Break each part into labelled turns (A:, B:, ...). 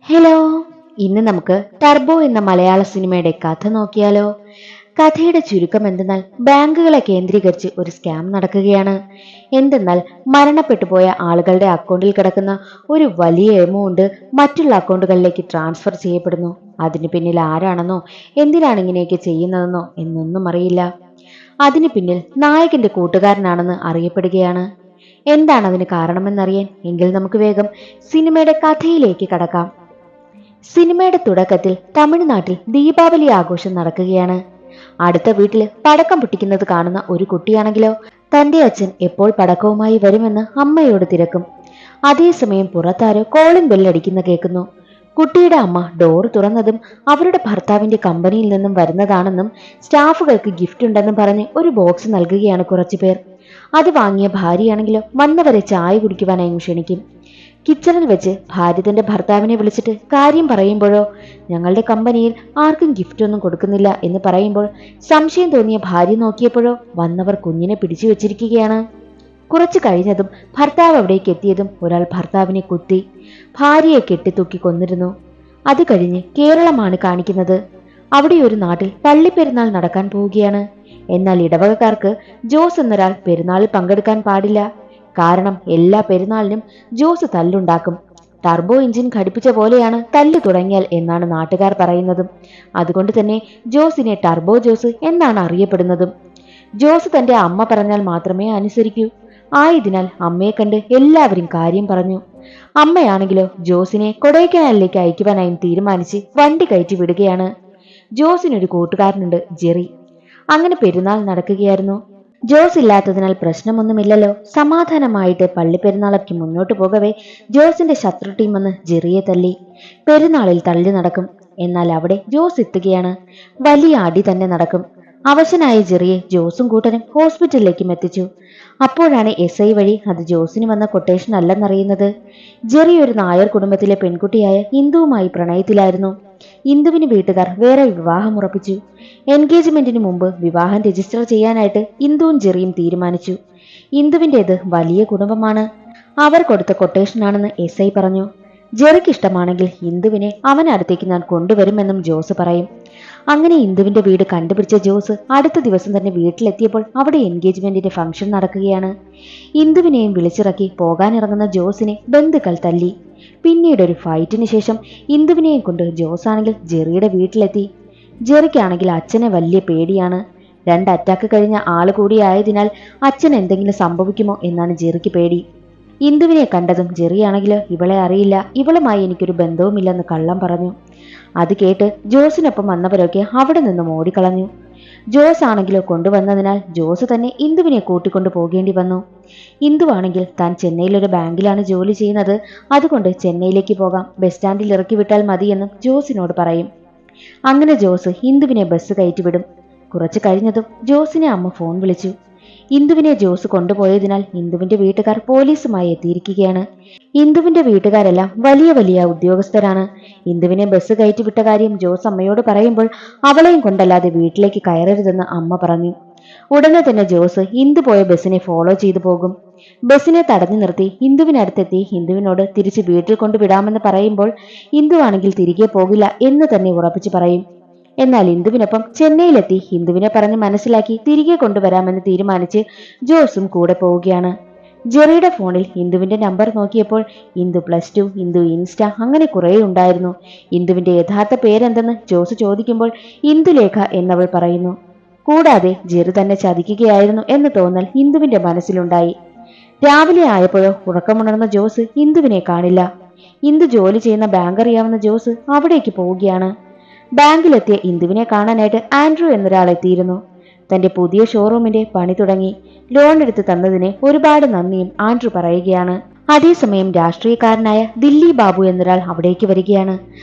A: Hello, ഇന്ന് നമുക്ക് turbo എന്ന മലയാള സിനിമയുടെ കഥ നോക്കിയാലോ. കഥയുടെ ചുരുക്കം എന്തെന്നാൽ ബാങ്കുകളെ കേന്ദ്രീകരിച്ച് ഒരു സ്കാം നടക്കുകയാണ്. എന്തെന്നാൽ മരണപ്പെട്ടു പോയ ആളുകളുടെ അക്കൗണ്ടിൽ കിടക്കുന്ന ഒരു വലിയ എമൗണ്ട് മറ്റുള്ള അക്കൗണ്ടുകളിലേക്ക് ട്രാൻസ്ഫർ ചെയ്യപ്പെടുന്നു. അതിന് പിന്നിൽ ആരാണെന്നോ എന്തിനാണ് ഇങ്ങനെയൊക്കെ ചെയ്യുന്നതെന്നോ എന്നൊന്നും അറിയില്ല. അതിന് പിന്നിൽ നായകന്റെ കൂട്ടുകാരനാണെന്ന് അറിയപ്പെടുകയാണ്. എന്താണ് അതിന് കാരണമെന്നറിയാൻ എങ്കിൽ നമുക്ക് വേഗം സിനിമയുടെ കഥയിലേക്ക് കടക്കാം. സിനിമയുടെ തുടക്കത്തിൽ തമിഴ്നാട്ടിൽ ദീപാവലി ആഘോഷം നടക്കുകയാണ്. അടുത്ത വീട്ടില് പടക്കം പൊട്ടിക്കുന്നത് കാണുന്ന ഒരു കുട്ടിയാണെങ്കിലോ തന്റെ അച്ഛൻ എപ്പോൾ പടക്കവുമായി വരുമെന്ന് അമ്മയോട് തിരക്കും. അതേസമയം പുറത്താരോ കോളിംഗ് ബെല്ലടിക്കുന്ന കേൾക്കുന്നു. കുട്ടിയുടെ അമ്മ ഡോർ തുറന്നതും അവരുടെ ഭർത്താവിന്റെ കമ്പനിയിൽ നിന്നും വരുന്നതാണെന്നും സ്റ്റാഫുകൾക്ക് ഗിഫ്റ്റ് ഉണ്ടെന്നും പറഞ്ഞ് ഒരു ബോക്സ് നൽകുകയാണ് കുറച്ചു പേർ. അത് വാങ്ങിയ ഭാര്യയാണെങ്കിലോ വന്നവരെ ചായ കുടിക്കുവാനായും ക്ഷണിക്കും. കിച്ചണിൽ വെച്ച് ഭാര്യ തന്റെ ഭർത്താവിനെ വിളിച്ചിട്ട് കാര്യം പറയുമ്പോഴോ ഞങ്ങളുടെ കമ്പനിയിൽ ആർക്കും ഗിഫ്റ്റ് ഒന്നും കൊടുക്കുന്നില്ല എന്ന് പറയുമ്പോൾ സംശയം തോന്നിയ ഭാര്യ നോക്കിയപ്പോഴോ വന്നവർ കുഞ്ഞിനെ പിടിച്ചു വെച്ചിരിക്കുകയാണ്. കുറച്ചു കഴിഞ്ഞതും ഭർത്താവ് അവിടേക്ക് എത്തിയതും ഒരാൾ ഭർത്താവിനെ കുത്തി ഭാര്യയെ കെട്ടിത്തൂക്കി കൊന്നിരുന്നു. അത് കഴിഞ്ഞ് കേരളമാണ് കാണിക്കുന്നത്. അവിടെ ഒരു നാട്ടിൽ പള്ളിപ്പെരുന്നാൾ നടക്കാൻ പോവുകയാണ്. എന്നാൽ ഇടവകക്കാർക്ക് ജോസ് എന്നൊരാൾ പെരുന്നാളിൽ പങ്കെടുക്കാൻ പാടില്ല. കാരണം എല്ലാ പെരുന്നാളിനും ജോസ് തല്ലുണ്ടാക്കും. ടർബോ എഞ്ചിൻ ഘടിപ്പിച്ച പോലെയാണ് തല്ല് തുടങ്ങിയാൽ എന്നാണ് നാട്ടുകാർ പറയുന്നതും. അതുകൊണ്ട് തന്നെ ജോസിനെ ടർബോ ജോസ് എന്നാണ് അറിയപ്പെടുന്നതും. ജോസ് തന്റെ അമ്മ പറഞ്ഞാൽ മാത്രമേ അനുസരിക്കൂ. ആയതിനാൽ അമ്മയെ കണ്ട് എല്ലാവരും കാര്യം പറഞ്ഞു. അമ്മയാണെങ്കിലോ ജോസിനെ കൊടൈക്കനാലിലേക്ക് അയക്കുവാനായും തീരുമാനിച്ച് വണ്ടി കയറ്റി വിടുകയാണ്. ജോസിനൊരു കൂട്ടുകാരനുണ്ട്, ജെറി. അങ്ങനെ പെരുന്നാൾ നടക്കുകയായിരുന്നു. ജോസ് ഇല്ലാത്തതിനാൽ പ്രശ്നമൊന്നുമില്ലല്ലോ. സമാധാനമായിട്ട് പള്ളിപ്പെരുന്നാളൊക്കെ മുന്നോട്ട് പോകവേ ജോസിന്റെ ശത്രു ടീം വന്ന് ജെറിയെ തല്ലി. പെരുന്നാളിൽ തള്ളി നടക്കും. എന്നാൽ അവിടെ ജോസ് എത്തുകയാണ്. വലിയ അടി തന്നെ നടക്കും. അവശനായ ജെറിയെ ജോസും കൂട്ടരും ഹോസ്പിറ്റലിലേക്കും എത്തിച്ചു. അപ്പോഴാണ് SI വഴി അത് ജോസിന് വന്ന കൊട്ടേഷൻ അല്ലെന്നറിയുന്നത്. ജെറി ഒരു നായർ കുടുംബത്തിലെ പെൺകുട്ടിയായ ഇന്ദുവുമായി പ്രണയത്തിലായിരുന്നു. ഇന്ദുവിന് വീട്ടുകാർ വേറെ വിവാഹം ഉറപ്പിച്ചു. എൻഗേജ്മെന്റിന് മുമ്പ് വിവാഹം രജിസ്റ്റർ ചെയ്യാനായിട്ട് ഇന്ദുവും ജെറിയും തീരുമാനിച്ചു. ഇന്ദുവിൻ്റെത് വലിയ കുടുംബമാണ്. അവർ കൊടുത്ത കൊട്ടേഷനാണെന്ന് SI പറഞ്ഞു. ജെറിക്ക് ഇഷ്ടമാണെങ്കിൽ ഇന്ദുവിനെ അവനടുത്തേക്ക് ഞാൻ കൊണ്ടുവരുമെന്നും ജോസ് പറയും. അങ്ങനെ ഇന്ദുവിന്റെ വീട് കണ്ടുപിടിച്ച ജോസ് അടുത്ത ദിവസം തന്നെ വീട്ടിലെത്തിയപ്പോൾ അവിടെ എൻഗേജ്മെന്റിന്റെ ഫംഗ്ഷൻ നടക്കുകയാണ്. ഇന്ദുവിനെയും വിളിച്ചിറക്കി പോകാനിറങ്ങുന്ന ജോസിനെ ബന്ധുക്കൾ തല്ലി. പിന്നീട് ഒരു ഫൈറ്റിന് ശേഷം ഇന്ദുവിനെയും കൊണ്ട് ജോസ് ആണെങ്കിൽ ജെറിയുടെ വീട്ടിലെത്തി. ജെറിക്കാണെങ്കിൽ അച്ഛനെ വലിയ പേടിയാണ്. 2 അറ്റാക്ക് കഴിഞ്ഞ ആള് കൂടിയായതിനാൽ അച്ഛൻ എന്തെങ്കിലും സംഭവിക്കുമോ എന്നാണ് ജെറിക്ക് പേടി. ഇന്ദുവിനെ കണ്ടതും ജെറിയാണെങ്കിലോ ഇവളെ അറിയില്ല, ഇവളുമായി എനിക്കൊരു ബന്ധവുമില്ലെന്ന് കള്ളം പറഞ്ഞു. അത് കേട്ട് ജോസിനൊപ്പം വന്നവരൊക്കെ അവിടെ നിന്നും ഓടിക്കളഞ്ഞു. ജോസ് ആണെങ്കിലോ കൊണ്ടുവന്നതിനാൽ ജോസ് തന്നെ ഇന്ദുവിനെ കൂട്ടിക്കൊണ്ടു പോകേണ്ടി വന്നു. ഇന്ദുവാണെങ്കിൽ താൻ ചെന്നൈയിലൊരു ബാങ്കിലാണ് ജോലി ചെയ്യുന്നത്, അതുകൊണ്ട് ചെന്നൈയിലേക്ക് പോകാം, ബസ് സ്റ്റാൻഡിൽ ഇറക്കി വിട്ടാൽ മതിയെന്നും ജോസിനോട് പറയും. അങ്ങനെ ജോസ് ഇന്ദുവിനെ ബസ് കയറ്റിവിടും. കുറച്ചു കഴിഞ്ഞതും ജോസിനെ അമ്മ ഫോൺ വിളിച്ചു. ഇന്ദുവിനെ ജോസ് കൊണ്ടുപോയതിനാൽ ഇന്ദുവിന്റെ വീട്ടുകാർ പോലീസുമായി എത്തിയിരിക്കുകയാണ്. ഇന്ദുവിന്റെ വീട്ടുകാരെല്ലാം വലിയ വലിയ ഉദ്യോഗസ്ഥരാണ്. ഇന്ദുവിനെ ബസ് കയറ്റിവിട്ട കാര്യം ജോസ് അമ്മയോട് പറയുമ്പോൾ അവളെയും കൊണ്ടല്ലാതെ വീട്ടിലേക്ക് കയറരുതെന്ന് അമ്മ പറഞ്ഞു. ഉടനെ തന്നെ ജോസ് ഇന്ദു പോയ ബസ്സിനെ ഫോളോ ചെയ്തു പോകും. ബസ്സിനെ തടഞ്ഞു നിർത്തി ഇന്ദുവിനടുത്തെത്തി ഇന്ദുവിനോട് തിരിച്ച് വീട്ടിൽ കൊണ്ടുവിടാമെന്ന് പറയുമ്പോൾ ഇന്ദു ആണെങ്കിൽ തിരികെ പോകില്ല എന്ന് തന്നെ ഉറപ്പിച്ചു പറയും. എന്നാൽ ഇന്ദുവിനൊപ്പം ചെന്നൈയിലെത്തി ഇന്ദുവിനെ പറഞ്ഞ് മനസ്സിലാക്കി തിരികെ കൊണ്ടുവരാമെന്ന് തീരുമാനിച്ച് ജോസും കൂടെ പോവുകയാണ്. ജെറിയുടെ ഫോണിൽ ഇന്ദുവിന്റെ നമ്പർ നോക്കിയപ്പോൾ ഇന്ദു +2, ഇന്ദു ഇൻസ്റ്റ, അങ്ങനെ കുറേ ഉണ്ടായിരുന്നു. ഇന്ദുവിന്റെ യഥാർത്ഥ പേരെന്തെന്ന് ജോസ് ചോദിക്കുമ്പോൾ ഇന്ദുലേഖ എന്നവൾ പറയുന്നു. കൂടാതെ ജെറി തന്നെ ചതിക്കുകയായിരുന്നു എന്ന് തോന്നൽ ഇന്ദുവിന്റെ മനസ്സിലുണ്ടായി. രാവിലെ ആയപ്പോഴോ ഉറക്കമുണർന്ന ജോസ് ഇന്ദുവിനെ കാണില്ല. ഇന്ദു ജോലി ചെയ്യുന്ന ബാങ്ക് അറിയാവുന്ന ജോസ് അവിടേക്ക് പോവുകയാണ്. ബാങ്കിലെത്തിയ ഇന്ദുവിനെ കാണാനായിട്ട് ആൻഡ്രൂ എന്നൊരാൾ എത്തിയിരുന്നു. തന്റെ പുതിയ ഷോറൂമിന്റെ പണി തുടങ്ങി. ലോൺ എടുത്ത് തന്നതിന് ഒരുപാട് നന്ദിയും ആൻഡ്രൂ പറയുകയാണ്. അതേസമയം രാഷ്ട്രീയക്കാരനായ ദില്ലി ബാബു എന്നൊരാൾ അവിടേക്ക് വരികയാണ്.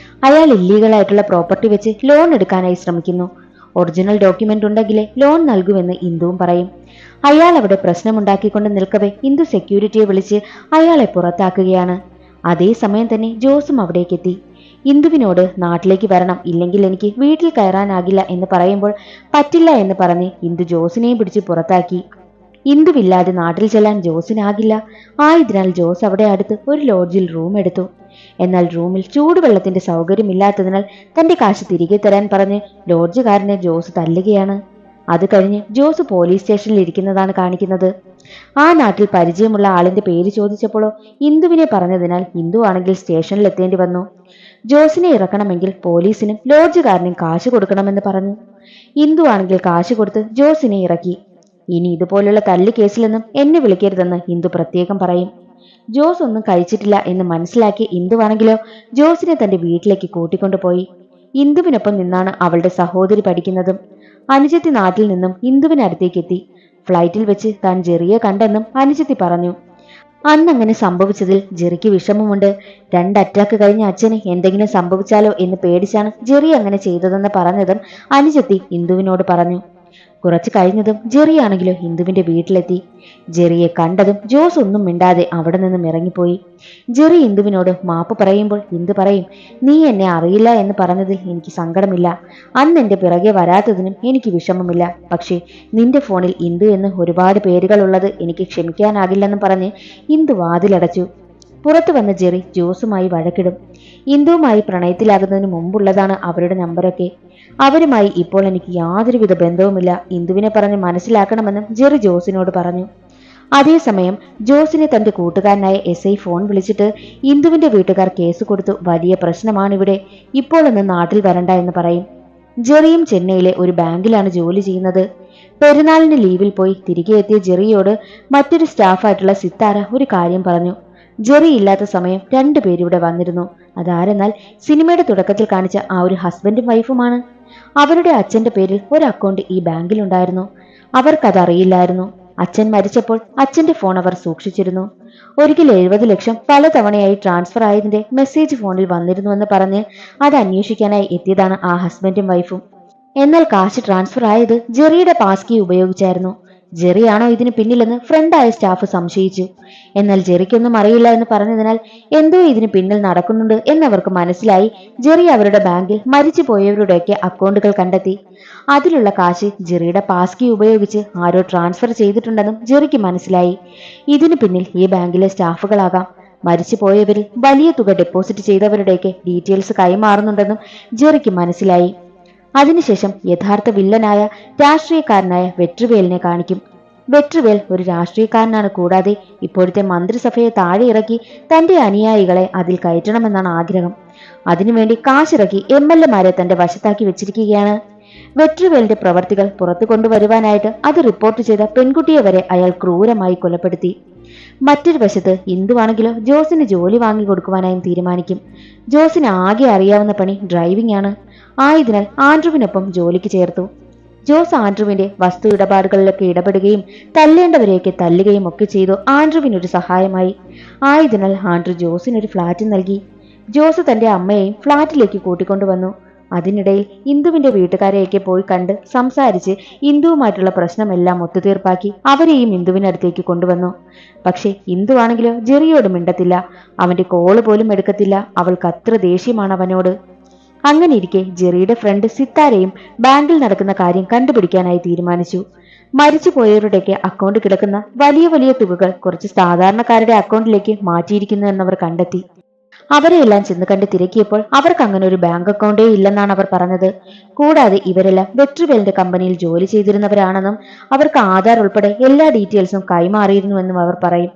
A: അയാൾ ഇല്ലീഗലായിട്ടുള്ള പ്രോപ്പർട്ടി വെച്ച് ലോൺ എടുക്കാനായി ശ്രമിക്കുന്നു. ഒറിജിനൽ ഡോക്യുമെന്റ് ഉണ്ടെങ്കിലേ ലോൺ നൽകുമെന്ന് ഇന്ദുവും പറയും. അയാൾ അവിടെ പ്രശ്നമുണ്ടാക്കിക്കൊണ്ട് നിൽക്കവേ ഇന്ദു സെക്യൂരിറ്റിയെ വിളിച്ച് അയാളെ പുറത്താക്കുകയാണ്. അതേസമയം തന്നെ ജോസും അവിടേക്കെത്തി. ഇന്ദുവിനോട് നാട്ടിലേക്ക് വരണം, ഇല്ലെങ്കിൽ എനിക്ക് വീട്ടിൽ കയറാനാകില്ല എന്ന് പറയുമ്പോൾ പറ്റില്ല എന്ന് പറഞ്ഞ് ഇന്ദു ജോസിനെയും പിടിച്ച് പുറത്താക്കി. ഇന്ദുവില്ലാതെ നാട്ടിൽ ചെല്ലാൻ ജോസിനാകില്ല. ആയതിനാൽ ജോസ് അവിടെ അടുത്ത് ഒരു ലോഡ്ജിൽ റൂം എടുത്തു. എന്നാൽ റൂമിൽ ചൂടുവെള്ളത്തിന്റെ സൗകര്യമില്ലാത്തതിനാൽ തന്റെ കാശ് തിരികെ തരാൻ പറഞ്ഞ് ലോഡ്ജുകാരനെ ജോസ് തല്ലുകയാണ്. അത് കഴിഞ്ഞ് ജോസ് പോലീസ് സ്റ്റേഷനിൽ ഇരിക്കുന്നതാണ് കാണിക്കുന്നത്. ആ നാട്ടിൽ പരിചയമുള്ള ആളിന്റെ പേര് ചോദിച്ചപ്പോഴോ ഇന്ദുവിനെ പറഞ്ഞതിനാൽ ഇന്ദു ആണെങ്കിൽ സ്റ്റേഷനിൽ എത്തേണ്ടി വന്നു. ജോസിനെ ഇറക്കണമെങ്കിൽ പോലീസിനും ലോഡ്ജുകാരനും കാശ് കൊടുക്കണമെന്ന് പറഞ്ഞു. ഇന്ദു ആണെങ്കിൽ കാശ് കൊടുത്ത് ജോസിനെ ഇറക്കി. ഇനി ഇതുപോലുള്ള തല്ല് കേസിലൊന്നും എന്നെ വിളിക്കരുതെന്ന് ഇന്ദു പ്രത്യേകം പറയും. ജോസ് ഒന്നും കഴിച്ചിട്ടില്ല എന്ന് മനസ്സിലാക്കി ഇന്ദുവാണെങ്കിലോ ജോസിനെ തന്റെ വീട്ടിലേക്ക് കൂട്ടിക്കൊണ്ടുപോയി. ഇന്ദുവിനൊപ്പം നിന്നാണ് അവളുടെ സഹോദരി പഠിക്കുന്നതും. അനുജത്തി നാട്ടിൽ നിന്നും ഇന്ദുവിനടുത്തേക്ക് എത്തി. ഫ്ലൈറ്റിൽ വെച്ച് താൻ ജെറിയെ കണ്ടെന്നും അനുജത്തി പറഞ്ഞു. അന്നങ്ങനെ സംഭവിച്ചതിൽ ജെറിക്ക് വിഷമമുണ്ട്. 2 അറ്റാക്ക് കഴിഞ്ഞ അച്ഛന് എന്തെങ്കിലും സംഭവിച്ചാലോ എന്ന് പേടിച്ചാണ് ജെറി അങ്ങനെ ചെയ്തതെന്ന് പറഞ്ഞതും അനുജത്തി ഇന്ദുവിനോട് പറഞ്ഞു. കുറച്ചു കഴിഞ്ഞതും ജെറിയാണെങ്കിലോ ഇന്ദുവിന്റെ വീട്ടിലെത്തി. ജെറിയെ കണ്ടതും ജോസ് ഒന്നും മിണ്ടാതെ അവിടെ നിന്നും ഇറങ്ങിപ്പോയി. ജെറി ഇന്ദുവിനോട് മാപ്പ് പറയുമ്പോൾ ഇന്ദു പറയും, നീ എന്നെ അറിയില്ല എന്ന് പറഞ്ഞതിൽ എനിക്ക് സങ്കടമില്ല. അന്ന് എന്റെ പിറകെ വരാത്തതിനും എനിക്ക് വിഷമമില്ല. പക്ഷേ നിന്റെ ഫോണിൽ ഇന്ദു എന്ന് ഒരുപാട് പേരുകൾ ഉള്ളത് എനിക്ക് ക്ഷമിക്കാനാകില്ലെന്നും പറഞ്ഞ് ഇന്ദു വാതിലടച്ചു. പുറത്തു വന്ന ജെറി ജോസുമായി വഴക്കിടും. ഇന്ദുവുമായി പ്രണയത്തിലാകുന്നതിന് മുമ്പുള്ളതാണ് അവരുടെ നമ്പരൊക്കെ. അവരുമായി ഇപ്പോൾ എനിക്ക് യാതൊരുവിധ ബന്ധവുമില്ല. ഇന്ദുവിനെ പറഞ്ഞ് മനസ്സിലാക്കണമെന്നും ജെറി ജോസിനോട് പറഞ്ഞു. അതേസമയം ജോസിനെ തന്റെ കൂട്ടുകാരനായ SI ഫോൺ വിളിച്ചിട്ട് ഇന്ദുവിന്റെ വീട്ടുകാർ കേസ് കൊടുത്തു, വലിയ പ്രശ്നമാണിവിടെ, ഇപ്പോഴൊന്ന് നാട്ടിൽ വരണ്ട എന്ന് പറയും. ജെറിയും ചെന്നൈയിലെ ഒരു ബാങ്കിലാണ് ജോലി ചെയ്യുന്നത്. പെരുന്നാളിന് ലീവിൽ പോയി തിരികെ എത്തിയ ജെറിയോട് മറ്റൊരു സ്റ്റാഫായിട്ടുള്ള സിത്താര ഒരു കാര്യം പറഞ്ഞു. ജെറി ഇല്ലാത്ത സമയം 2 പേരിവിടെ വന്നിരുന്നു. അതാരെന്നാൽ സിനിമയുടെ തുടക്കത്തിൽ കാണിച്ച ആ ഒരു ഹസ്ബൻഡും വൈഫുമാണ്. അവരുടെ അച്ഛന്റെ പേരിൽ ഒരു അക്കൗണ്ട് ഈ ബാങ്കിലുണ്ടായിരുന്നു. അവർക്കതറിയില്ലായിരുന്നു. അച്ഛൻ മരിച്ചപ്പോൾ അച്ഛന്റെ ഫോൺ അവർ സൂക്ഷിച്ചിരുന്നു. ഒരിക്കൽ 70 ലക്ഷം പലതവണയായി ട്രാൻസ്ഫർ ആയതിന്റെ മെസ്സേജ് ഫോണിൽ വന്നിരുന്നുവെന്ന് പറഞ്ഞ് അത് അന്വേഷിക്കാനായി എത്തിയതാണ് ആ ഹസ്ബൻഡും വൈഫും. എന്നാൽ കാശ് ട്രാൻസ്ഫർ ആയത് ജെറിയുടെ പാസ് കീ ഉപയോഗിച്ചായിരുന്നു. ജെറിയാണോ ഇതിന് പിന്നിലെന്ന് ഫ്രണ്ടായ സ്റ്റാഫ് സംശയിച്ചു. എന്നാൽ ജെറിക്കൊന്നും അറിയില്ല എന്ന് പറഞ്ഞതിനാൽ എന്തോ ഇതിന് പിന്നിൽ നടക്കുന്നുണ്ട് എന്നവർക്ക് മനസ്സിലായി. ജെറി അവരുടെ ബാങ്കിൽ മരിച്ചു പോയവരുടെയൊക്കെ അക്കൗണ്ടുകൾ കണ്ടെത്തി. അതിലുള്ള കാശ് ജെറിയുടെ പാസ് കീ ഉപയോഗിച്ച് ആരോ ട്രാൻസ്ഫർ ചെയ്തിട്ടുണ്ടെന്നും ജെറിക്ക് മനസ്സിലായി. ഇതിന് പിന്നിൽ ഈ ബാങ്കിലെ സ്റ്റാഫുകളാകാം. മരിച്ചു പോയവരിൽ വലിയ തുക ഡെപ്പോസിറ്റ് ചെയ്തവരുടെയൊക്കെ ഡീറ്റെയിൽസ് കൈമാറുന്നുണ്ടെന്നും ജെറിക്ക് മനസ്സിലായി. അതിനുശേഷം യഥാർത്ഥ വില്ലനായ രാഷ്ട്രീയക്കാരനായ വെട്രിവേലിനെ കാണിക്കും. വെട്രിവേൽ ഒരു രാഷ്ട്രീയക്കാരനാണ്. കൂടാതെ ഇപ്പോഴത്തെ മന്ത്രിസഭയെ താഴെ ഇറക്കി തന്റെ അനുയായികളെ അതിൽ കയറ്റണമെന്നാണ് ആഗ്രഹം. അതിനുവേണ്ടി കാശിറക്കി MLA-മാരെ തന്റെ വശത്താക്കി വെച്ചിരിക്കുകയാണ്. വെട്രിവേലിന്റെ പ്രവർത്തികൾ പുറത്തു കൊണ്ടുവരുവാനായിട്ട് അത് റിപ്പോർട്ട് ചെയ്ത പെൺകുട്ടിയെ വരെ അയാൾ ക്രൂരമായി കൊലപ്പെടുത്തി. മറ്റൊരു വശത്ത് ഇന്ദുവാണെങ്കിലോ ജോസിന് ജോലി വാങ്ങിക്കൊടുക്കുവാനായും തീരുമാനിക്കും. ജോസിന് ആകെ അറിയാവുന്ന പണി ഡ്രൈവിംഗ് ആണ്. ആയതിനാൽ ആൻഡ്രുവിനൊപ്പം ജോലിക്ക് ചേർത്തു. ജോസ് ആൻഡ്രുവിന്റെ വസ്തു ഇടപാടുകളിലൊക്കെ ഇടപെടുകയും തല്ലേണ്ടവരെയൊക്കെ തല്ലുകയും ഒക്കെ ചെയ്തു ആൻഡ്രുവിനൊരു സഹായമായി. ആയതിനാൽ ആൻഡ്രു ജോസിനൊരു ഫ്ലാറ്റ് നൽകി. ജോസ് തന്റെ അമ്മയെയും ഫ്ലാറ്റിലേക്ക് കൂട്ടിക്കൊണ്ടുവന്നു. അതിനിടയിൽ ഇന്ദുവിന്റെ വീട്ടുകാരെയൊക്കെ പോയി കണ്ട് സംസാരിച്ച് ഇന്ദുവുമായിട്ടുള്ള പ്രശ്നമെല്ലാം ഒത്തുതീർപ്പാക്കി അവരെയും ഇന്ദുവിനടുത്തേക്ക് കൊണ്ടുവന്നു. പക്ഷെ ഇന്ദു ആണെങ്കിലോ ജെറിയോട് മിണ്ടത്തില്ല. അവന്റെ കോള് പോലും എടുക്കത്തില്ല. അവൾക്ക് അത്ര ദേഷ്യമാണ് അവനോട്. അങ്ങനെ ഇരിക്കെ ജെറിയുടെ ഫ്രണ്ട് സിത്താരയും ബാങ്കിൽ നടക്കുന്ന കാര്യം കണ്ടുപിടിക്കാനായി തീരുമാനിച്ചു. മരിച്ചു പോയവരുടെയൊക്കെ അക്കൗണ്ട് കിടക്കുന്ന വലിയ വലിയ തുകകൾ കുറച്ച് സാധാരണക്കാരുടെ അക്കൗണ്ടിലേക്ക് മാറ്റിയിരിക്കുന്നു എന്നവർ കണ്ടെത്തി. അവരെയെല്ലാം ചെന്ന് കണ്ട് തിരക്കിയപ്പോൾ അവർക്ക് അങ്ങനെ ഒരു ബാങ്ക് അക്കൗണ്ടേ ഇല്ലെന്നാണ് അവർ പറഞ്ഞത്. കൂടാതെ ഇവരെല്ലാം വെട്രിവേലിന്റെ കമ്പനിയിൽ ജോലി ചെയ്തിരുന്നവരാണെന്നും അവർക്ക് ആധാർ ഉൾപ്പെടെ എല്ലാ ഡീറ്റെയിൽസും കൈമാറിയിരുന്നുവെന്നും അവർ പറയും.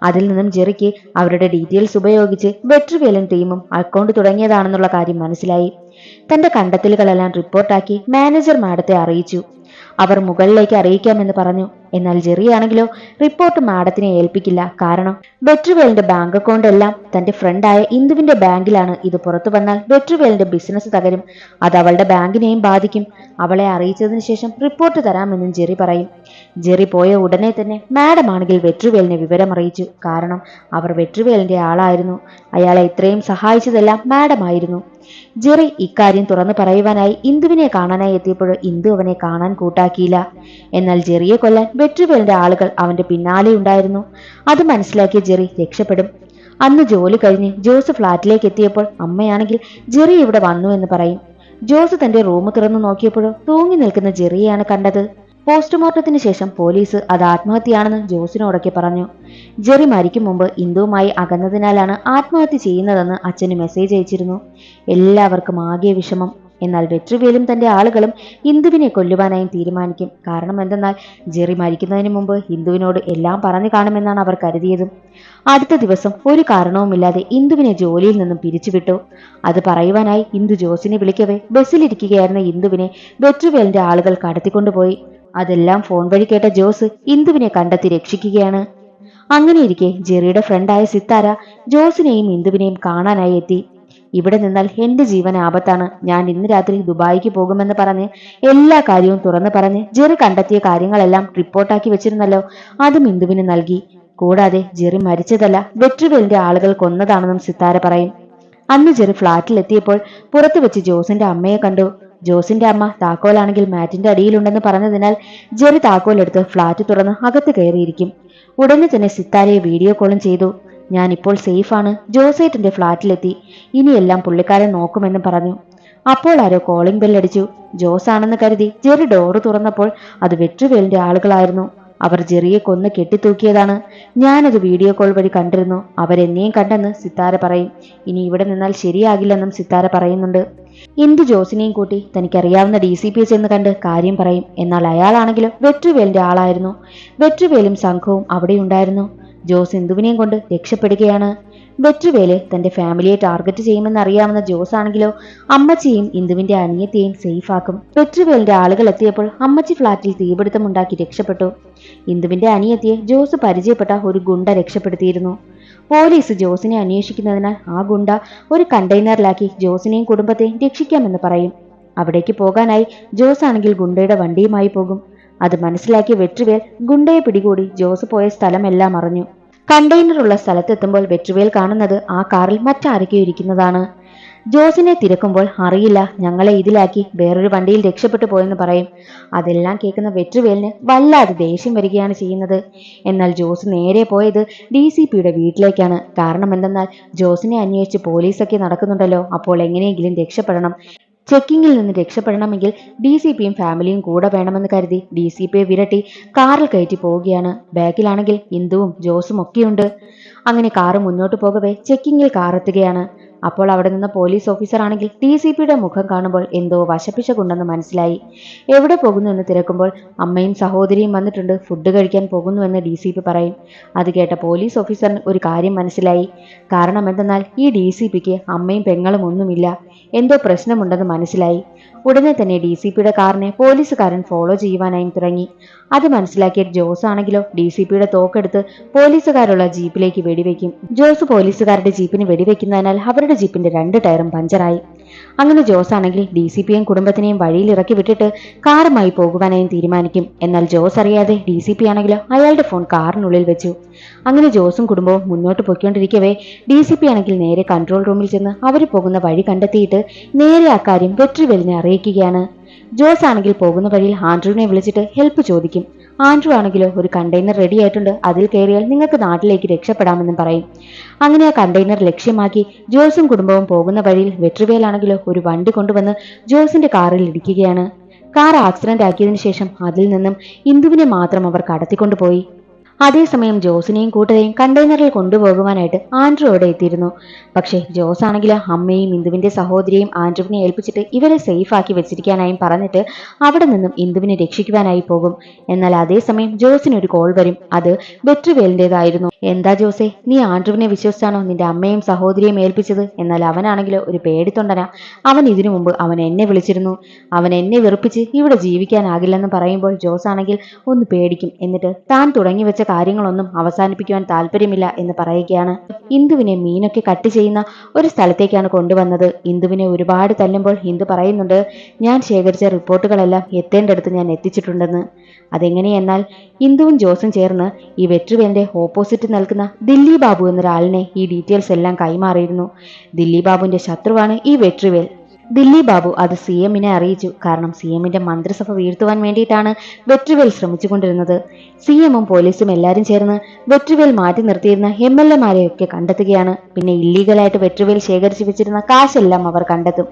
A: അതിൽ നിന്നും ജെറിക്ക് അവരുടെ ഡീറ്റെയിൽസ് ഉപയോഗിച്ച് വെട്രിവേലും ടീമും അക്കൗണ്ട് തുടങ്ങിയതാണെന്നുള്ള കാര്യം മനസ്സിലായി. തന്റെ കണ്ടെത്തലുകളെല്ലാം റിപ്പോർട്ടാക്കി മാനേജർ മാഡത്തെ അറിയിച്ചു. അവർ മുകളിലേക്ക് അറിയിക്കാമെന്ന് പറഞ്ഞു. എന്നാൽ ജെറിയാണെങ്കിലോ റിപ്പോർട്ട് മാഡത്തിനെ ഏൽപ്പിക്കില്ല. കാരണം വെട്രിവേലിന്റെ ബാങ്ക് അക്കൗണ്ട് എല്ലാം തന്റെ ഫ്രണ്ടായ ഇന്ദുവിന്റെ ബാങ്കിലാണ്. ഇത് പുറത്തു വന്നാൽ വെട്രിവേലിന്റെ ബിസിനസ് തകരും. അത് അവളുടെ ബാങ്കിനെയും ബാധിക്കും. അവളെ അറിയിച്ചതിന് ശേഷം റിപ്പോർട്ട് തരാമെന്നും ജെറി പറയും. ജെറി പോയ ഉടനെ തന്നെ മാഡം ആണെങ്കിൽ വെട്രിവേലിനെ വിവരം അറിയിച്ചു. കാരണം അവർ വെട്രിവേലിന്റെ ആളായിരുന്നു. അയാളെ ഇത്രയും സഹായിച്ചതെല്ലാം മാഡം ആയിരുന്നു. ജെറി ഇക്കാര്യം തുറന്നു പറയുവാനായി ഇന്ദുവിനെ കാണാനായി എത്തിയപ്പോൾ ഇന്ദു അവനെ കാണാൻ കൂട്ടാക്കിയില്ല. എന്നാൽ ജെറിയെ കൊല്ലാൻ വെട്രിവേലിന്റെ ആളുകൾ അവന്റെ പിന്നാലെ ഉണ്ടായിരുന്നു. അത് മനസ്സിലാക്കിയ ജെറി രക്ഷപ്പെടും. അന്ന് ജോലി കഴിഞ്ഞ് ജോസ് ഫ്ലാറ്റിലേക്ക് എത്തിയപ്പോൾ അമ്മയാണെങ്കിൽ ജെറി ഇവിടെ വന്നു എന്ന് പറയും. ജോസ് തന്റെ റൂം തുറന്നു നോക്കിയപ്പോഴോ തൂങ്ങി നിൽക്കുന്ന ജെറിയെയാണ് കണ്ടത്. പോസ്റ്റ്മോർട്ടത്തിന് ശേഷം പോലീസ് അത് ആത്മഹത്യയാണെന്ന് ജോസിനോടൊക്കെ പറഞ്ഞു. ജെറി മരിക്കും മുമ്പ് ഇന്ദുവുമായി അകന്നതിനാലാണ് ആത്മഹത്യ ചെയ്യുന്നതെന്ന് അച്ഛന് മെസ്സേജ് അയച്ചിരുന്നു. എല്ലാവർക്കും ആകെ വിഷമം. എന്നാൽ വെട്രിവേലും തന്റെ ആളുകളും ഇന്ദുവിനെ കൊല്ലുവാനായും തീരുമാനിക്കും. കാരണം എന്തെന്നാൽ ജെറി മരിക്കുന്നതിന് മുമ്പ് ഇന്ദുവിനോട് എല്ലാം പറഞ്ഞു കാണുമെന്നാണ് അവർ കരുതിയത്. അടുത്ത ദിവസം ഒരു കാരണവുമില്ലാതെ ഇന്ദുവിനെ ജോലിയിൽ നിന്നും പിരിച്ചുവിട്ടു. അത് പറയുവാനായി ഇന്ദു ജോസിനെ വിളിക്കവേ ബസ്സിലിരിക്കുകയായിരുന്ന ഇന്ദുവിനെ വെട്രിവേലിന്റെ ആളുകൾ കടത്തിക്കൊണ്ടുപോയി. അതെല്ലാം ഫോൺ വഴി കേട്ട ജോസ് ഇന്ദുവിനെ കണ്ടെത്തി രക്ഷിക്കുകയാണ്. അങ്ങനെയിരിക്കെ ജെറിയുടെ ഫ്രണ്ടായ സിത്താര ജോസിനെയും ഇന്ദുവിനെയും കാണാനായി എത്തി. ഇവിടെ നിന്നാൽ എന്റെ ജീവൻ ആപത്താണ്, ഞാൻ ഇന്ന് രാത്രി ദുബായിക്ക് പോകുമെന്ന് പറഞ്ഞ് എല്ലാ കാര്യവും തുറന്നു പറഞ്ഞ് ജെറി കണ്ടെത്തിയ കാര്യങ്ങളെല്ലാം റിപ്പോർട്ടാക്കി വെച്ചിരുന്നല്ലോ, അതും ഇന്ദുവിന് നൽകി. കൂടാതെ ജെറി മരിച്ചതല്ല, വെട്രിവേലിന്റെ ആളുകൾ കൊന്നതാണെന്നും സിത്താര പറയും. അന്ന് ജെറി ഫ്ളാറ്റിലെത്തിയപ്പോൾ പുറത്തു വെച്ച് ജോസിന്റെ അമ്മയെ കണ്ടു. ജോസിന്റെ അമ്മ താക്കോലാണെങ്കിൽ മാറ്റിന്റെ അടിയിലുണ്ടെന്ന് പറഞ്ഞതിനാൽ ജെറി താക്കോലെടുത്ത് ഫ്ളാറ്റ് തുറന്ന് അകത്ത് കയറിയിരിക്കും. ഉടനെ തന്നെ സിത്താരയെ വീഡിയോ കോളും ചെയ്തു. ഞാൻ ഇപ്പോൾ സേഫാണ്, ജോസേട്ടന്റെ ഫ്ളാറ്റിലെത്തി, ഇനിയെല്ലാം പുള്ളിക്കാരൻ നോക്കുമെന്ന് പറഞ്ഞു. അപ്പോൾ ആരോ കോളിംഗ് ബെല്ലടിച്ചു. ജോസ് ആണെന്ന് കരുതി ജെറി ഡോറ് തുറന്നപ്പോൾ അത് വെട്രിവേലിന്റെ ആളുകളായിരുന്നു. അവർ ജെറിയെ കൊന്ന് കെട്ടിത്തൂക്കിയതാണ്. ഞാനത് വീഡിയോ കോൾ വഴി കണ്ടിരുന്നു. അവരെന്നെയും കണ്ടെന്ന് സിത്താര പറയും. ഇനി ഇവിടെ നിന്നാൽ ശരിയാകില്ലെന്നും സിത്താര പറയുന്നുണ്ട്. ഇന്ദു ജോസിനെയും കൂട്ടി തനിക്കറിയാവുന്ന DCP ചെന്ന് കണ്ട് കാര്യം പറയും. എന്നാൽ അയാളാണെങ്കിലും വെട്രിവേലിന്റെ ആളായിരുന്നു. വെട്രിവേലും സംഘവും അവിടെ ഉണ്ടായിരുന്നു. ജോസ് ഇന്ദുവിനെയും കൊണ്ട് രക്ഷപ്പെടുകയാണ്. വെട്രിവേല് തന്റെ ഫാമിലിയെ ടാർഗറ്റ് ചെയ്യുമെന്ന് അറിയാവുന്ന ജോസ് ആണെങ്കിലോ അമ്മച്ചിയെയും ഇന്ദുവിന്റെ അനിയത്തെയും സേഫ് ആക്കും. വെട്രിവേലിന്റെ ആളുകൾ എത്തിയപ്പോൾ അമ്മച്ചി ഫ്ളാറ്റിൽ തീപിടുത്തമുണ്ടാക്കി രക്ഷപ്പെട്ടു. ഇന്ദുവിന്റെ അനിയത്തിയെ ജോസ് പരിചയപ്പെട്ട ഒരു ഗുണ്ട രക്ഷപ്പെടുത്തിയിരുന്നു. പോലീസ് ജോസിനെ അന്വേഷിക്കുന്നതിനാൽ ആ ഗുണ്ട ഒരു കണ്ടെയ്നറിലാക്കി ജോസിനെയും കുടുംബത്തെയും രക്ഷിക്കാമെന്ന് പറയും. അവിടേക്ക് പോകാനായി ജോസ് ആണെങ്കിൽ ഗുണ്ടയുടെ വണ്ടിയുമായി പോകും. അത് മനസ്സിലാക്കിയ വെട്രിവേൽ ഗുണ്ടയെ പിടികൂടി ജോസ് പോയ സ്ഥലമെല്ലാം അറിഞ്ഞു. കണ്ടെയ്നർ ഉള്ള സ്ഥലത്തെത്തുമ്പോൾ വെട്രിവേൽ കാണുന്നത് ആ കാറിൽ മറ്റാരൊക്കെയോ ഇരിക്കുന്നതാണ്. ജോസിനെ തിരക്കുമ്പോൾ അറിയില്ല, ഞങ്ങളെ ഇതിലാക്കി വേറൊരു വണ്ടിയിൽ രക്ഷപ്പെട്ടു പോയെന്ന് പറയും. അതെല്ലാം കേൾക്കുന്ന വെട്രിവേലിന് വല്ലാതെ ദേഷ്യം വരികയാണ് ചെയ്യുന്നത്. എന്നാൽ ജോസ് നേരെ പോയത് DCPയുടെ വീട്ടിലേക്കാണ്. കാരണം എന്തെന്നാൽ ജോസിനെ അന്വേഷിച്ച് പോലീസൊക്കെ നടക്കുന്നുണ്ടല്ലോ, അപ്പോൾ എങ്ങനെയെങ്കിലും രക്ഷപ്പെടണം. ചെക്കിങ്ങിൽ നിന്ന് രക്ഷപ്പെടണമെങ്കിൽ DCPയും ഫാമിലിയും കൂടെ വേണമെന്ന് കരുതി DCPയെ വിരട്ടി കാറിൽ കയറ്റി പോവുകയാണ്. ബാക്കിലാണെങ്കിൽ ഇന്ദുവും ജോസും ഒക്കെയുണ്ട്. അങ്ങനെ കാറ് മുന്നോട്ട് പോകവേ ചെക്കിങ്ങിൽ കാർ എത്തുകയാണ്. അപ്പോൾ അവിടെ നിന്ന് പോലീസ് ഓഫീസർ ആണെങ്കിൽ DCPയുടെ മുഖം കാണുമ്പോൾ എന്തോ വശപ്പിശകുണ്ടെന്ന് മനസ്സിലായി. എവിടെ പോകുന്നു എന്ന് തിരക്കുമ്പോൾ അമ്മയും സഹോദരിയും വന്നിട്ടുണ്ട്, ഫുഡ് കഴിക്കാൻ പോകുന്നുവെന്ന് DCP പറയും. അത് കേട്ട പോലീസ് ഓഫീസറിന് ഒരു കാര്യം മനസ്സിലായി. കാരണം എന്തെന്നാൽ ഈ DCPക്ക് അമ്മയും പെങ്ങളും ഒന്നുമില്ല, എന്തോ പ്രശ്നമുണ്ടെന്ന് മനസ്സിലായി. ഉടനെ തന്നെ DCPയുടെ കാറിനെ പോലീസുകാരൻ ഫോളോ ചെയ്യുവാനായും തുടങ്ങി. അത് മനസ്സിലാക്കിയ ജോസ് ആണെങ്കിലോ DCPയുടെ തോക്കെടുത്ത് പോലീസുകാരുള്ള ജീപ്പിലേക്ക് വെടിവെക്കും. ജോസ് പോലീസുകാരുടെ ജീപ്പിന് വെടിവെക്കുന്നതിനാൽ അവരുടെ ജീപ്പിന്റെ 2 ടയറും പഞ്ചറായി. അങ്ങനെ ജോസ് ആണെങ്കിൽ DCPയെയും കുടുംബത്തിനെയും വഴിയിൽ ഇറക്കി വിട്ടിട്ട് കാറുമായി പോകുവാനായും തീരുമാനിക്കും. എന്നാൽ ജോസ് അറിയാതെ DCP ആണെങ്കിലോ അയാളുടെ ഫോൺ കാറിനുള്ളിൽ വെച്ചു. അങ്ങനെ ജോസും കുടുംബവും മുന്നോട്ട് പോയിക്കൊണ്ടിരിക്കവേ DCP ആണെങ്കിൽ നേരെ കൺട്രോൾ റൂമിൽ ചെന്ന് അവർ പോകുന്ന വഴി കണ്ടെത്തിയിട്ട് നേരെ അക്കാര്യം വെട്രിവേലിനെ അറിയിക്കുകയാണ്. ജോസ് ആണെങ്കിൽ പോകുന്ന വഴിയിൽ ആൻഡ്രൂവിനെ വിളിച്ചിട്ട് ഹെൽപ്പ് ചോദിക്കും. ആൻഡ്രൂ ആണെങ്കിലോ ഒരു കണ്ടെയ്നർ റെഡി ആയിട്ടുണ്ട്, അതിൽ കയറിയാൽ നിങ്ങൾക്ക് നാട്ടിലേക്ക് രക്ഷപ്പെടാമെന്നും പറയും. അങ്ങനെ ആ കണ്ടെയ്നർ ലക്ഷ്യമാക്കി ജോസും കുടുംബവും പോകുന്ന വഴിയിൽ വെട്രിവേൽ ആണെങ്കിലോ ഒരു വണ്ടി കൊണ്ടുവന്ന് ജോസിന്റെ കാറിൽ ഇടിക്കുകയാണ്. കാർ ആക്സിഡന്റ് ആക്കിയതിനു ശേഷം അതിൽ നിന്നും ഇന്ദുവിനെ മാത്രം അവർ കടത്തിക്കൊണ്ടുപോയി. അതേസമയം ജോസിനെയും കൂട്ടരെയും കണ്ടെയ്നറിൽ കൊണ്ടുപോകുവാനായിട്ട് ആൻഡ്രൂ അവിടെ എത്തിയിരുന്നു. പക്ഷേ ജോസ് ആണെങ്കിൽ അമ്മയും ഇന്ദുവിന്റെ സഹോദരിയെയും ആൻഡ്രുവിനെ ഏൽപ്പിച്ചിട്ട് ഇവരെ സേഫ് ആക്കി വെച്ചിരിക്കാനായും പറഞ്ഞിട്ട് അവിടെ നിന്നും ഇന്ദുവിനെ രക്ഷിക്കുവാനായി പോകും. എന്നാൽ അതേസമയം ജോസിന് ഒരു കോൾ വരും. അത് വെട്രിവേലിന്റേതായിരുന്നു. എന്താ ജോസെ, നീ ആൻഡ്രുവിനെ വിശ്വസിച്ചാണോ നിന്റെ അമ്മയും സഹോദരിയെയും ഏൽപ്പിച്ചത്? എന്നാൽ അവനാണെങ്കിലോ ഒരു പേടിത്തൊണ്ടനാ. അവൻ ഇതിനു മുമ്പ് അവൻ എന്നെ വിളിച്ചിരുന്നു. അവൻ എന്നെ വെറുപ്പിച്ച് ഇവിടെ ജീവിക്കാനാകില്ലെന്ന് പറയുമ്പോൾ ജോസ് ആണെങ്കിൽ ഒന്ന് പേടിക്കും. എന്നിട്ട് താൻ തുടങ്ങി വെച്ച കാര്യങ്ങളൊന്നും അവസാനിപ്പിക്കുവാൻ താല്പര്യമില്ല എന്ന് പറയുകയാണ്. ഇന്ദുവിനെ മീനൊക്കെ കട്ട് ചെയ്യുന്ന ഒരു സ്ഥലത്തേക്കാണ് കൊണ്ടുവന്നത്. ഇന്ദുവിനെ ഒരുപാട് തല്ലുമ്പോൾ ഇന്ദു പറയുന്നുണ്ട്, ഞാൻ ശേഖരിച്ച റിപ്പോർട്ടുകളെല്ലാം എത്തേണ്ടടുത്ത് ഞാൻ എത്തിച്ചിട്ടുണ്ടെന്ന്. അതെങ്ങനെയെന്നാൽ ഇന്ദുവും ജോസും ചേർന്ന് ഈ വെട്രിവേലിന്റെ ഓപ്പോസിറ്റ് നിൽക്കുന്ന ദില്ലി ബാബു എന്നൊരാളിനെ ഈ ഡീറ്റെയിൽസ് എല്ലാം കൈമാറിയിരുന്നു. ദില്ലി ബാബുവിന്റെ ശത്രുവാണ് ഈ വെട്രിവേൽ. ദില്ലി ബാബു അത് CMനെ അറിയിച്ചു. കാരണം CMന്റെ മന്ത്രിസഭ വീഴ്ത്തുവാൻ വേണ്ടിയിട്ടാണ് വെട്രിവേൽ ശ്രമിച്ചുകൊണ്ടിരുന്നത്. CMും പോലീസും എല്ലാരും ചേർന്ന് വെട്രിവേൽ മാറ്റി നിർത്തിയിരുന്ന MLAമാരെയൊക്കെ കണ്ടെത്തുകയാണ്. പിന്നെ ഇല്ലീഗലായിട്ട് വെട്രിവേൽ ശേഖരിച്ചു വെച്ചിരുന്ന കാശെല്ലാം അവർ കണ്ടെത്തും.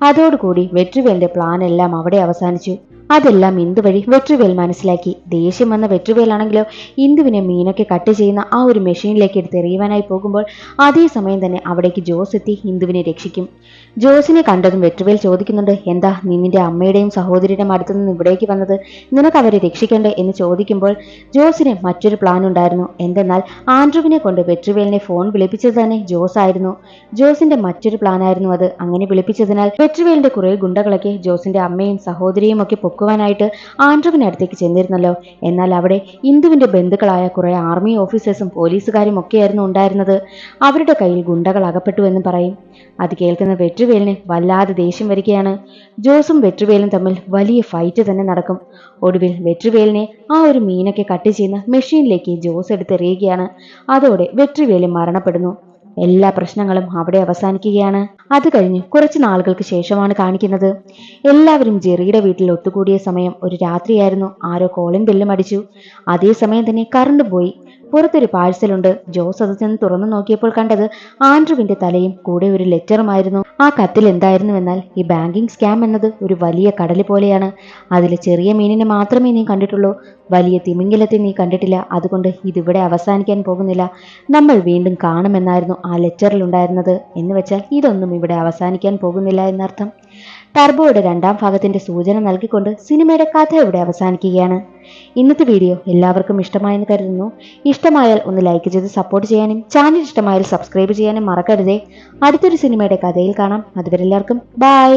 A: അതോടുകൂടി വെട്രിവേലിന്റെ പ്ലാൻ എല്ലാം അവിടെ അവസാനിച്ചു. അതെല്ലാം ഇന്ദു വഴി വെട്രിവേൽ മനസ്സിലാക്കി. ദേഷ്യം വന്ന വെട്രിവേലാണെങ്കിലോ ഇന്ദുവിനെ മീനൊക്കെ കട്ട് ചെയ്യുന്ന ആ ഒരു മെഷീനിലേക്ക് എടുത്ത് എറിയുവാനായി പോകുമ്പോൾ അതേ സമയം തന്നെ അവിടേക്ക് ജോസ് എത്തി ഇന്ദുവിനെ രക്ഷിക്കും. ജോസിനെ കണ്ടതും വെട്രിവേൽ ചോദിക്കുന്നുണ്ട്, എന്താ നീ നിന്റെ അമ്മയുടെയും സഹോദരിയുടെയും അടുത്തു നിന്ന് ഇവിടേക്ക് വന്നത്? നിനക്ക് അവരെ രക്ഷിക്കണ്ടേ എന്ന് ചോദിക്കുമ്പോൾ ജോസിന് മറ്റൊരു പ്ലാൻ ഉണ്ടായിരുന്നു. എന്തെന്നാൽ ആൻഡ്രുവിനെ കൊണ്ട് വെട്രിവേലിനെ ഫോൺ വിളിപ്പിച്ചത് തന്നെ ജോസ് ആയിരുന്നു. ജോസിന്റെ മറ്റൊരു പ്ലാൻ ആയിരുന്നു അത്. അങ്ങനെ വിളിപ്പിച്ചതിനാൽ വെട്രിവേലിന്റെ കുറെ ഗുണ്ടകളൊക്കെ ജോസിന്റെ അമ്മയും സഹോദരിയും ഒക്കെ പൊക്കുവാനായിട്ട് ആൻഡ്രുവിനടുത്തേക്ക് ചെന്നിരുന്നല്ലോ. എന്നാൽ അവിടെ ഇന്ദുവിന്റെ ബന്ധുക്കളായ കുറെ ആർമി ഓഫീസേഴ്സും പോലീസുകാരും ഒക്കെയായിരുന്നു ഉണ്ടായിരുന്നത്. അവരുടെ കയ്യിൽ ഗുണ്ടകൾ അകപ്പെട്ടു എന്നും പറയും. അത് കേൾക്കുന്ന വെട്രിവേലിന് വല്ലാതെ ദേഷ്യം വരികയാണ്. ജോസും വെട്രിവേലും തമ്മിൽ വലിയ ഫൈറ്റ് തന്നെ നടക്കും. ഒടുവിൽ വെട്രിവേലിനെ ആ ഒരു മീനൊക്കെ കട്ട് ചെയ്യുന്ന മെഷീനിലേക്ക് ജോസ് എടുത്തെറിയുകയാണ്. അതോടെ വെട്രിവേല് മരണപ്പെടുന്നു. എല്ലാ പ്രശ്നങ്ങളും അവിടെ അവസാനിക്കുകയാണ്. അത് കഴിഞ്ഞ് കുറച്ച് നാളുകൾക്ക് ശേഷമാണ് കാണിക്കുന്നത്. എല്ലാവരും ജെറിയുടെ വീട്ടിൽ ഒത്തുകൂടിയ സമയം ഒരു രാത്രിയായിരുന്നു. ആരോ കോളിംഗ് ബെല്ലും അടിച്ചു. അതേ സമയം തന്നെ കറണ്ട് പോയി. പുറത്തൊരു പാഴ്സലുണ്ട്. ജോസ് അത് ചെന്ന് തുറന്നു നോക്കിയപ്പോൾ കണ്ടത് ആൻഡ്രുവിന്റെ തലയും കൂടെ ഒരു ലെറ്ററുമായിരുന്നു. ആ കത്തിൽ എന്തായിരുന്നുവെന്നാൽ, ഈ ബാങ്കിങ് സ്കാം എന്നത് ഒരു വലിയ കടല് പോലെയാണ്. അതിൽ ചെറിയ മീനിനെ മാത്രമേ നീ കണ്ടിട്ടുള്ളൂ, വലിയ തിമിംഗലത്തെ നീ കണ്ടിട്ടില്ല. അതുകൊണ്ട് ഇതിവിടെ അവസാനിക്കാൻ പോകുന്നില്ല, നമ്മൾ വീണ്ടും കാണുമെന്നായിരുന്നു ആ ലെറ്ററിൽ ഉണ്ടായിരുന്നത്. എന്ന് വെച്ചാൽ ഇതൊന്നും ഇവിടെ അവസാനിക്കാൻ പോകുന്നില്ല എന്നർത്ഥം. ടർബോയുടെ രണ്ടാം ഭാഗത്തിന്റെ സൂചന നൽകിക്കൊണ്ട് സിനിമയുടെ കഥ ഇവിടെ അവസാനിക്കുകയാണ്. ഇന്നത്തെ വീഡിയോ എല്ലാവർക്കും ഇഷ്ടമായെന്ന് കരുതുന്നു. ഇഷ്ടമായാൽ ഒന്ന് ലൈക്ക് ചെയ്ത് സപ്പോർട്ട് ചെയ്യാനും ചാനൽ ഇഷ്ടമായാൽ സബ്സ്ക്രൈബ് ചെയ്യാനും മറക്കരുതേ. അടുത്തൊരു സിനിമയുടെ കഥയിൽ കാണാം. അതുവരെ എല്ലാവർക്കും ബൈ.